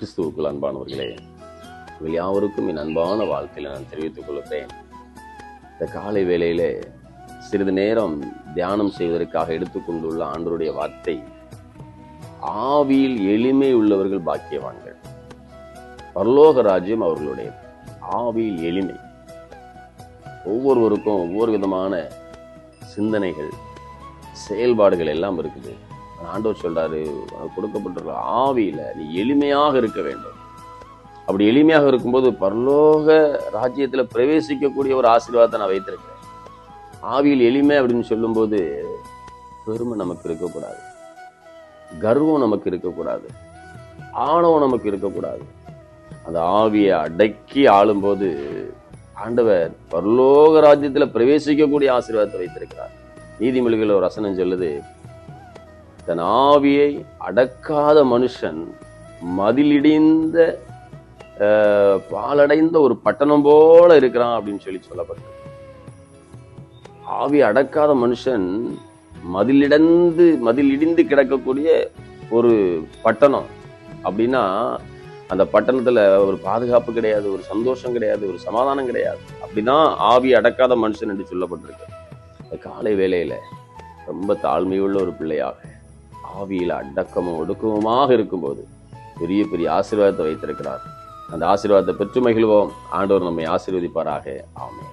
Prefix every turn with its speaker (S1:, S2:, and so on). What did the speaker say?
S1: கிறிஸ்துவுக்குள் அன்பானவர்களே, உங்கள் யாவருக்கும் என் அன்பான வாழ்க்கையில நான் தெரிவித்துக் கொள்கிறேன். இந்த காலை வேளையிலே சிறிது நேரம் தியானம் செய்வதற்காக எடுத்துக்கொண்டுள்ள ஆண்டவருடைய வார்த்தை, ஆவியில் எளிமை உள்ளவர்கள் பாக்கியவான்கள், பரலோக ராஜ்யம் அவர்களுடைய. ஆவியில் எளிமை. ஒவ்வொருவருக்கும் ஒவ்வொரு விதமான சிந்தனைகள், செயல்பாடுகள் எல்லாம் இருக்குது. ஆண்டவர் சொல்றாரு, கொடுக்கப்பட்டிருக்கிற ஆவியில நீ எளிமையாக இருக்க வேண்டும். அப்படி எளிமையாக இருக்கும்போது பரலோக ராஜ்யத்துல பிரவேசிக்கக்கூடிய ஒரு ஆசீர்வாதத்தை நான் வைத்திருக்கிறேன். ஆவியில் எளிமை அப்படின்னு சொல்லும்போது பெருமை நமக்கு இருக்கக்கூடாது, கர்வம் நமக்கு இருக்கக்கூடாது, ஆணவம் நமக்கு இருக்கக்கூடாது. அந்த ஆவியை அடக்கி ஆளும்போது ஆண்டவர் பரலோக ராஜ்யத்துல பிரவேசிக்கக்கூடிய ஆசீர்வாதத்தை வைத்திருக்கிறார். நீதிமொழிகள் ஒரு வசனம் சொல்லுது, தன் ஆவியை அடக்காத மனுஷன் மதிலிடிந்த பாலடைந்த ஒரு பட்டணம் போல இருக்கிறான் அப்படின்னு சொல்லப்பட்டிருக்கு. ஆவி அடக்காத மனுஷன் மதிலிடிந்து கிடக்கக்கூடிய ஒரு பட்டணம் அப்படின்னா, அந்த பட்டணத்துல ஒரு பாதுகாப்பு கிடையாது, ஒரு சந்தோஷம் கிடையாது, ஒரு சமாதானம் கிடையாது. அப்படிதான் ஆவி அடக்காத மனுஷன் என்று சொல்லப்பட்டிருக்கு. காலை வேளையில ரொம்ப தாழ்மையுள்ள ஒரு பிள்ளையாக ஆவியில அடக்கமும் ஒடுக்கமுமாக இருக்கும்போது பெரிய பெரிய ஆசீர்வாதத்தை வைத்திருக்கிறார். அந்த ஆசீர்வாதத்தை பெற்று மகிழ்வோம். ஆண்டவர் நம்மை ஆசீர்வதிப்பாராக. ஆமென்.